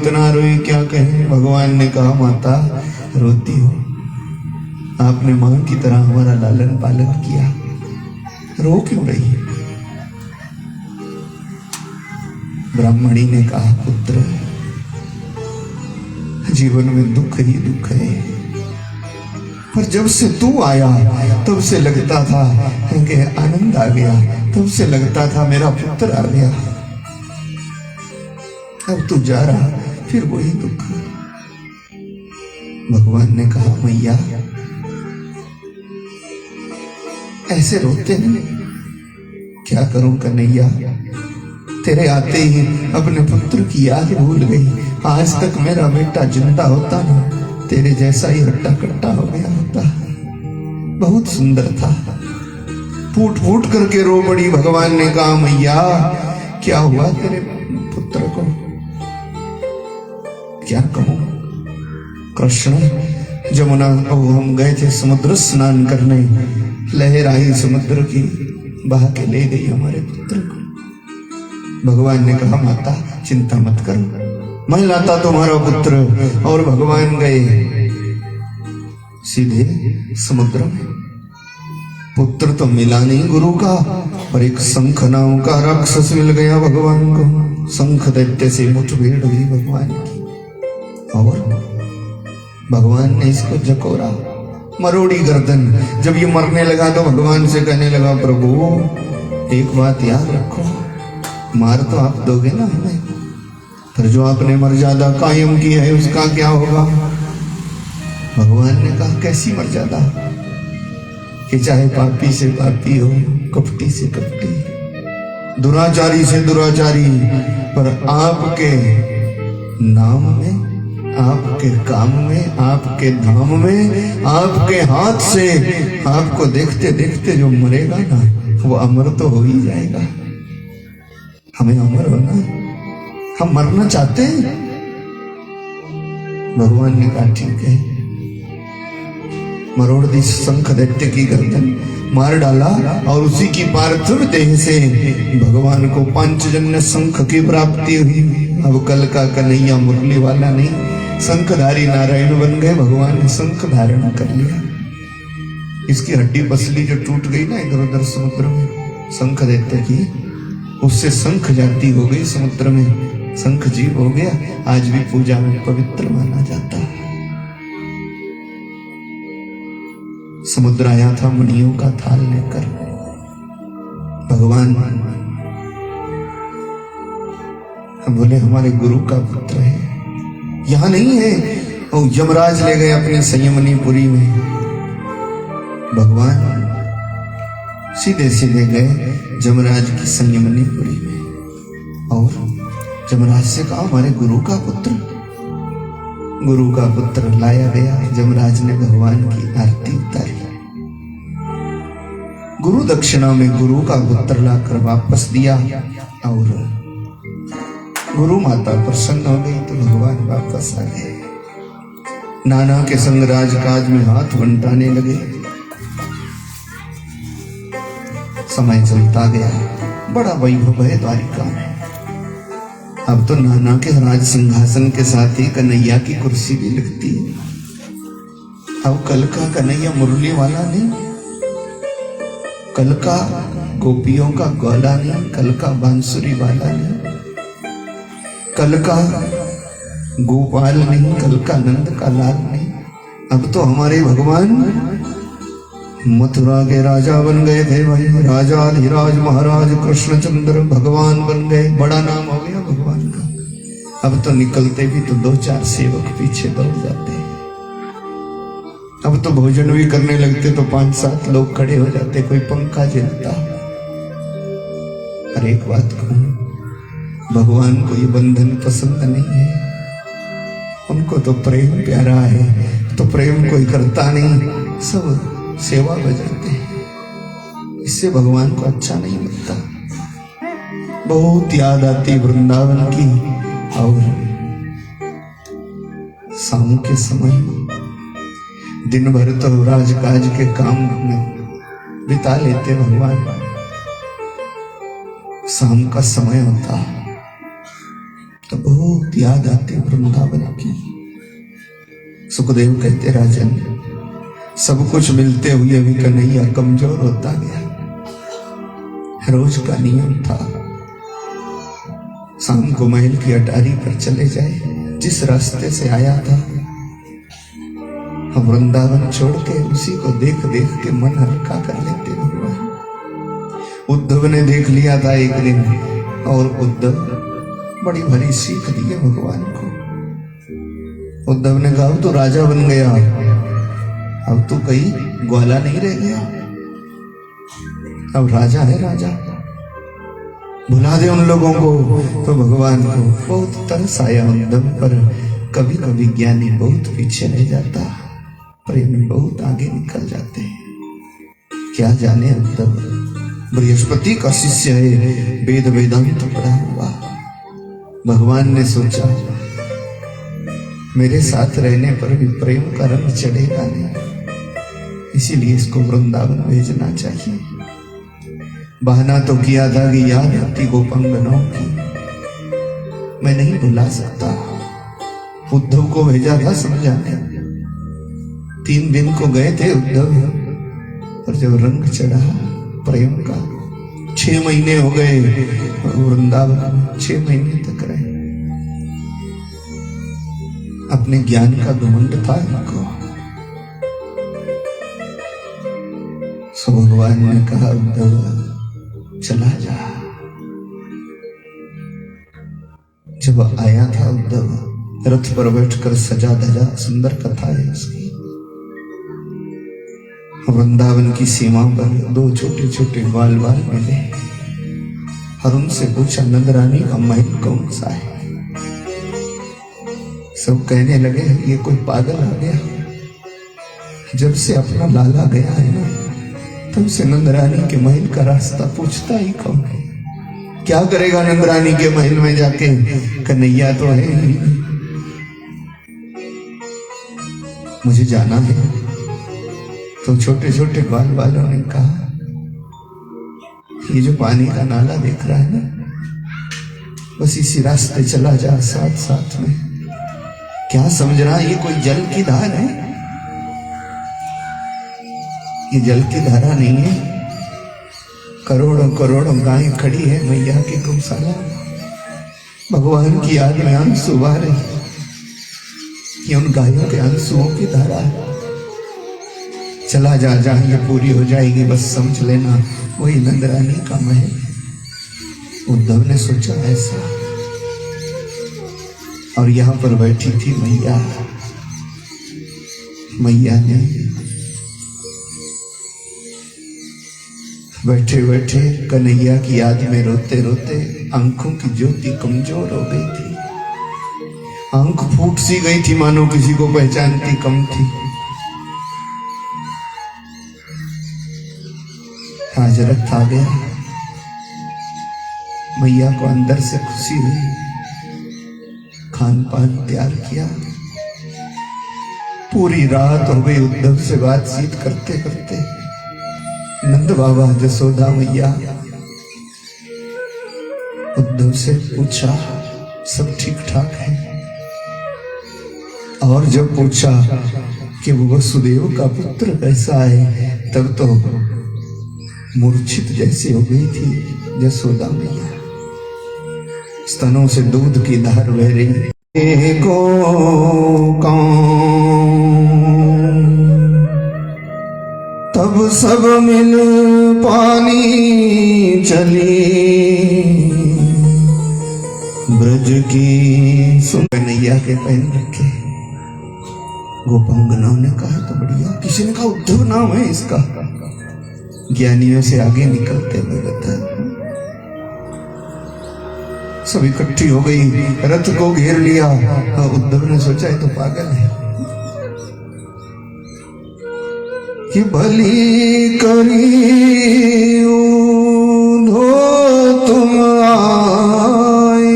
क्या कहे। भगवान ने कहा माता रोती हो, आपने मां की तरह हमारा लालन पालन किया, रो क्यों रही है। ब्राह्मणी ने कहा पुत्र जीवन में दुख ही दुख है, पर जब से तू आया तब से लगता था कि आनंद आ गया, तब से लगता था मेरा पुत्र आ गया। अब तू जा रहा फिर वही दुख। भगवान ने कहा मैया ऐसे रोते नहीं, क्या करूं कन्हैया, तेरे आते ही अपने पुत्र की याद भूल गई। आज तक मेरा बेटा जिंदा होता ना, तेरे जैसा ही हट्टा कट्टा हो गया होता। बहुत सुंदर था। फूट फूट करके रो पड़ी। भगवान ने कहा मैया क्या हुआ तेरे पुत्र को, क्या कहूं। कृष्ण जमुना हम गए थे समुद्र स्नान करने, लहर आई समुद्र की, बहा के ले गई हमारे पुत्र को। भगवान ने कहा माता चिंता मत करो, मैं लाता तुम्हारा पुत्र। और भगवान गए सीधे समुद्र में। पुत्र तो मिला नहीं गुरु का, पर एक शंख नाम का राक्षस मिल गया भगवान को। शंख दैत्य से मुठभेड़ हुई भगवान की, और भगवान ने इसको जकोरा, मरोड़ी गर्दन। जब ये मरने लगा तो भगवान से कहने लगा, प्रभु एक बात याद रखो, मार तो आप दोगे ना हमें, पर जो आपने मर्यादा कायम की है उसका क्या होगा? भगवान ने कहा, कैसी मर्यादा? कि चाहे पापी से पापी हो, कपटी से कपटी, दुराचारी से दुराचारी, पर आपके नाम में, आपके काम में, आपके धाम में, आपके हाथ से आपको देखते देखते जो मरेगा ना, वो अमर तो हो ही जाएगा। हमें अमर होना, हम मरना चाहते हैं। भगवान ने कहा, ठीक है। मरोड़ दी शंख दैत्य की गर्दन, मार डाला, और उसी की पार्थिव देह से भगवान को पांचजन्य शंख की प्राप्ति हुई। अब कल का कन्हैया मुरली वाला नहीं, शंखधारी नारायण बन गए। भगवान ने शंख धारण कर लिया। इसकी हड्डी पसली जो टूट गई ना इधर उधर समुद्र में, शंख दैत्य की, उससे शंख जाति हो गई समुद्र में, शंख जीव हो गया। आज भी पूजा में पवित्र माना जाता है। समुद्र आया था मणियों का थाल लेकर। भगवान हम बोले, हमारे गुरु का पुत्र है, यहां नहीं है। और यमराज ले गए अपने संयमनीपुरी में। भगवान सीधे सीधे गए जमराज की संयमनीपुरी में, और जमराज से कहा, हमारे गुरु का पुत्र। गुरु का पुत्र लाया गया। जमराज ने भगवान की आरती उतारी। गुरु दक्षिणा में गुरु का पुत्र लाकर वापस दिया, और गुरु माता प्रसन्न हो गई तो भगवान वापस आ गए। नाना के संग राजकाज में हाथ बंटाने लगे। समय चलता गया, बड़ा वैभव है द्वारिका में। अब तो नाना के राज सिंहासन के साथ ही कन्हैया की कुर्सी भी लगती है। अब कल का कन्हैया मुरली वाला नहीं, कल का गोपियों का गौला नहीं, कल का बांसुरी वाला नहीं, कल का गोपाल नहीं, कल का नंद का लाल नहीं। अब तो हमारे भगवान मथुरा के राजा बन गए थे भाई। राजा धीराज महाराज कृष्णचंद्र भगवान बन गए। बड़ा नाम हो गया भगवान का। अब तो निकलते भी तो 2-4 सेवक पीछे दौड़ जाते हैं। अब तो भोजन भी करने लगते तो 5-7 लोग खड़े हो जाते, कोई पंखा झेलता। अरे एक बात कहूं, भगवान को ये बंधन पसंद नहीं है। उनको तो प्रेम प्यारा है, तो प्रेम कोई करता नहीं, सब सेवा बजाते हैं। इससे भगवान को अच्छा नहीं लगता। बहुत याद आती वृंदावन की। और शाम के समय दिन भर तो राजकाज के काम में बिता लेते भगवान, शाम का समय होता तो बहुत याद आती वृंदावन की। सुखदेव कहते, राजन सब कुछ मिलते हुए भी कन्हैया कमजोर होता गया। रोज का नियम था, शाम को महल की अटारी पर चले जाए, जिस रास्ते से आया था हम वृंदावन छोड़ के उसी को देख देख के मन हल्का कर लेते भगवान। उद्धव ने देख लिया था एक दिन, और उद्धव बड़ी भरी सीख दी है भगवान को। उद्धव ने कहा, तो राजा बन गया, अब तो कहीं ग्वाला नहीं रह गया, अब राजा है राजा, भुला दे उन लोगों को। तो भगवान को बहुत तरस आया उद्धव पर। कभी कभी ज्ञानी बहुत पीछे रह जाता, प्रेमी बहुत आगे निकल जाते हैं। क्या जाने उद्धव बृहस्पति का शिष्य है, वेद वेदांत पढ़ा हुआ। भगवान ने सोचा मेरे साथ रहने पर भी प्रेम का रंग चढ़ेगा नहीं, इसीलिए इसको वृंदावन भेजना चाहिए। बहाना तो किया था कि याद आती गोपांगनाओं की, मैं नहीं भुला सकता। उद्धव को भेजा था समझाने, 3 दिन को गए थे उद्धव, पर जब रंग चढ़ा प्रेम का, 6 महीने हो गए वृंदावन में, 6 महीने तक रहे। अपने ज्ञान का घमंड था इनको। सो भगवान ने कहा उद्धव चला जा। जब आया था उद्धव रथ पर बैठकर सजा धजा, सुंदर कथा है उसकी। वृंदावन की सीमा पर 2 छोटे छोटे ग्वाल बाल मिले और उनसे पूछा नंद रानी का महल कौन सा है। सब कहने लगे ये कोई पागल आ गया, जब से अपना लाला गया है ना तब से नंद रानी के महल का रास्ता पूछता ही कौन है। क्या करेगा नंद रानी के महल में जाके, कन्हैया तो है ही, मुझे जाना है। तो छोटे छोटे बाल बालों ने कहा ये जो पानी का नाला देख रहा है ना, बस इसी रास्ते चला जा साथ साथ में। क्या समझ रहा ये कोई जल की धार है? ये जल की धारा नहीं है। करोड़ों करोड़ों गायें खड़ी है मैया के गौशाला, भगवान की याद में आंसू बह रहे, ये उन गायों के आंसुओं की धारा है। चला जा, जहां ये पूरी हो जाएगी बस समझ लेना वही नंद रानी का महल। उद्धव ने सोचा ऐसा, और यहां पर बैठी थी मैया। मैया ने बैठे बैठे कन्हैया की याद में रोते रोते आंखों की ज्योति कमजोर हो गई थी। आंख फूट सी गई थी, मानो किसी को पहचानती कम थी। आज रथ आ गया, मैया को अंदर से खुशी हुई, खान पान तैयार किया। पूरी रात हो गई उद्धव से बातचीत करते करते। नंद बाबा जसोदा मैया उद्धव से पूछा सब ठीक ठाक है, और जब पूछा कि वो वसुदेव का पुत्र कैसा है तब तो मूर्छित जैसी हो गई थी जसोदा मैया। स्तनों से दूध की धार बह रही। को तब सब मिल पानी चली, ब्रज की सुन कन्हैया के पैर रखे। गोपांगनाओं ने कहा तो बढ़िया, किसी ने कहा उद्धव नाम है इसका। ज्ञानियों से आगे निकलते हुए बता, सब इकट्ठी हो गई, रथ को घेर लिया। उद्धव ने सोचा है तो पागल है कि भली करी धो तुम आए,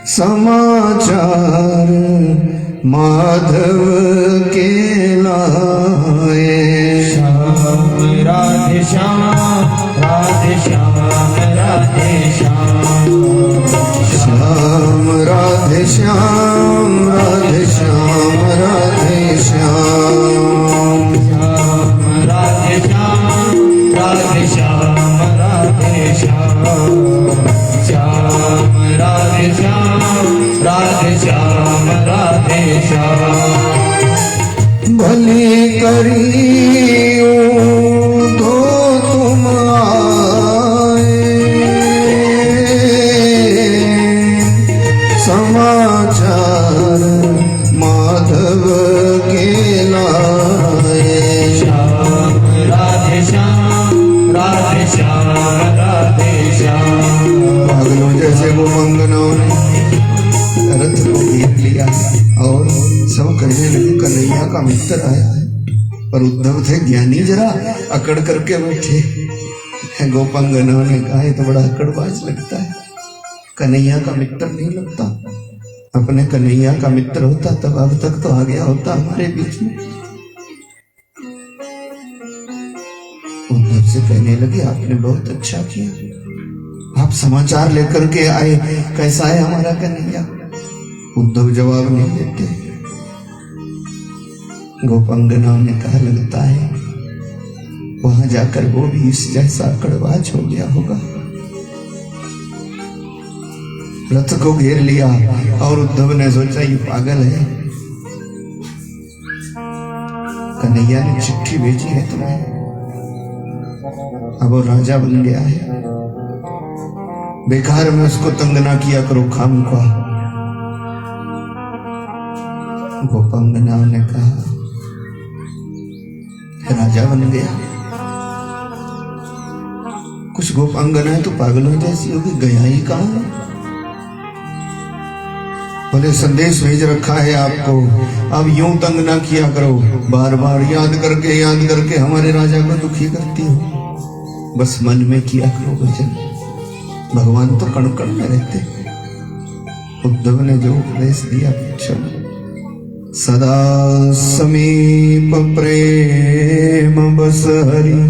समाचार माधव के लाए।
श्याम राधे श्याम राधे श्याम राधे श्याम,
श्याम राधे श्याम राधे श्याम राधे श्याम,
श्याम राधे श्याम राधे श्याम राधे श्याम, श्याम राधे श्याम राधे श्याम राधे श्याम।
भली करी तो तुम आए, समाचार माधव के लाए।
श्याम राधे श्याम राधे श्याम राधे श्याम।
पागलों जैसे गोपांगनाओं ने रथ को घेर लिया और सब कहने लगे कन्हैया का मित्र आया है। पर उद्धव थे ज्ञानी, जरा अकड़ करके बैठे। गोपांगनाओं ने कहा ये तो बड़ा अकड़बाज लगता है, कन्हैया का मित्र नहीं लगता। अपने कन्हैया का मित्र होता तब अब तक तो आ गया होता हमारे बीच में। उद्धव से कहने लगे आपने बहुत अच्छा किया, आप समाचार लेकर के आए, कैसा है हमारा कन्हैया। उद्धव जवाब नहीं देते, गोपांगनाओं ने कहा लगता है वहां जाकर वो भी इस जैसा कड़वाच हो गया होगा। रथ को घेर लिया और उद्धव ने सोचा ये पागल है। कन्हैया ने चिट्ठी भेजी है तुम्हें, अब वो राजा बन गया है, बेकार में उसको तंग ना किया करो खामखा। गोपांगनाओं ने कहा राजा बन गया। कुछ गोपांगनाएं तो पागलों जैसी होगी, गया ही कहां है। बोले संदेश भेज रखा है आपको, अब यूं तंग ना किया करो, बार बार याद करके हमारे राजा को दुखी करती हो। बस मन में किया करो भजन, भगवान तो कण कण में रहते। उद्धव ने जो उपदेश दिया चलो। सदा समीप प्रेम बस हरि,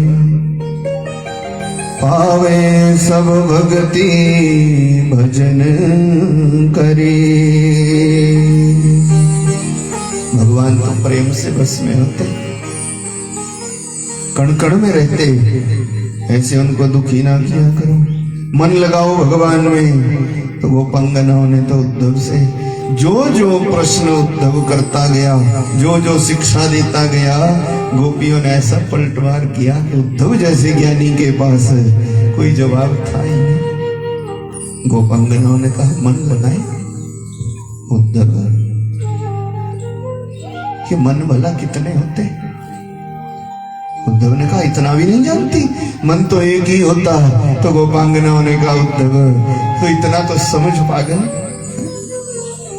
पावे सब भक्ति भजन करे। भगवान तो प्रेम से बस में होते, कण कण में रहते, ऐसे उनको दुखी ना किया करो, मन लगाओ भगवान में। तो गोपांगनाओं ने तो उद्धव से जो जो प्रश्न उद्धव करता गया, जो जो शिक्षा देता गया, गोपियों ने ऐसा पलटवार किया कि उद्धव जैसे ज्ञानी के पास कोई जवाब था ही नहीं। गोपांगनाओं ने कहा मन बनाए उद्धव, कि मन भला कितने होते। उद्धव ने कहा इतना भी नहीं जानती, मन तो एक ही होता। तो गोपांगनाओं ने कहा उद्धव तो इतना तो समझ पागल,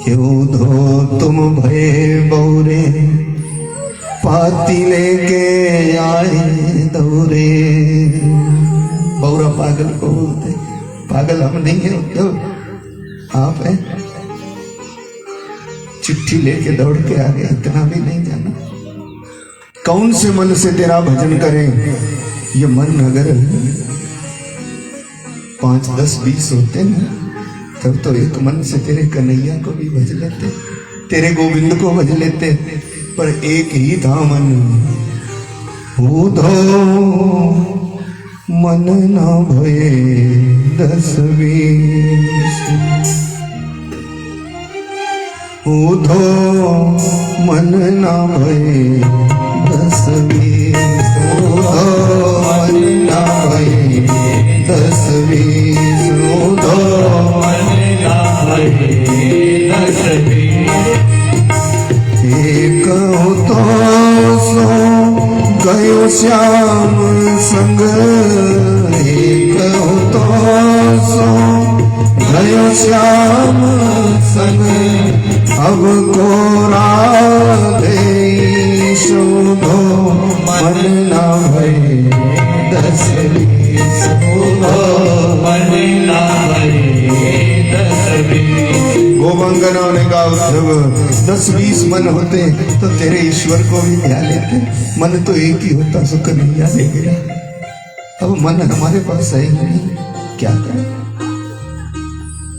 क्यों धो तुम भय बौरे, पाती लेके आए दौरे। बौरा पागल को बोलते, पागल हम नहीं है उद्धव, आप हैं। चिट्ठी लेके दौड़ के आ गए, इतना भी नहीं जाना। कौन से मन से तेरा भजन करें? ये मन अगर 5, 10, 20 होते ना, तब तो एक मन से तेरे कन्हैया को भी भज लेते, तेरे गोविंद को भज लेते। पर एक ही था मन, उधो मन न भये 10, 20, उधो मन न भये 10, 20, उधो मन न भये 10, 20, उधो एक तो सो गयो श्याम संग, एक तो सो गयो श्याम संग, अब को राधे शोधो मन न भये 10, 20, मन न भये 10, 20। गोपांगनाओं ने कहा उद्धव 10, 20 मन होते तो तेरे ईश्वर को भी ध्यान लेते, मन तो एक ही होता, सो कन्हैया ले गया। अब मन हमारे पास है ही नहीं, क्या करें?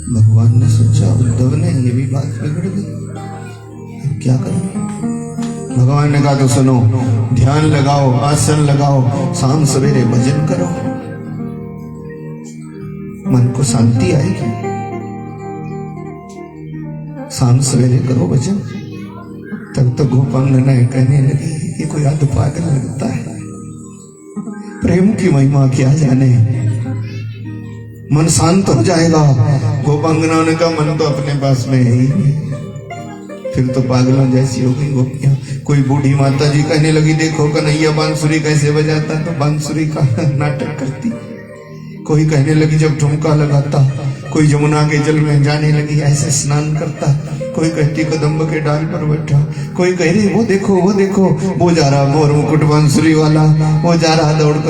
भगवान ने सोचा उद्धव ने ये भी बात बिगड़ गई, क्या करें? भगवान ने कहा तो सुनो, ध्यान लगाओ, आसन लगाओ, शाम सवेरे भजन करो, मन को शांति आएगी। शाम सवेरे करो भजन। तब तो गोपांगनाएं कहने लगी ये कोई अध पागल लगता है, प्रेम की महिमा क्या जाने, मन शांत हो जाएगा। गोपांगनाओं ने कहा मन तो अपने पास में है ही नहीं, फिर तो पागलों जैसी हो गई गोपियां। कोई बूढ़ी माता जी कहने लगी देखो कन्हैया बांसुरी कैसे बजाता, तो बांसुरी का नाटक करती। कोई कहने लगी जब ठुमका लगाता, कोई जमुना के जल में जाने लगी ऐसे स्नान करता, कोई कहती कदम्ब के डाल पर बैठा, कोई कह रही वो देखो वो जा रहा मोर मुकुट बांसुरी वाला, वो जा रहा दौड़ कर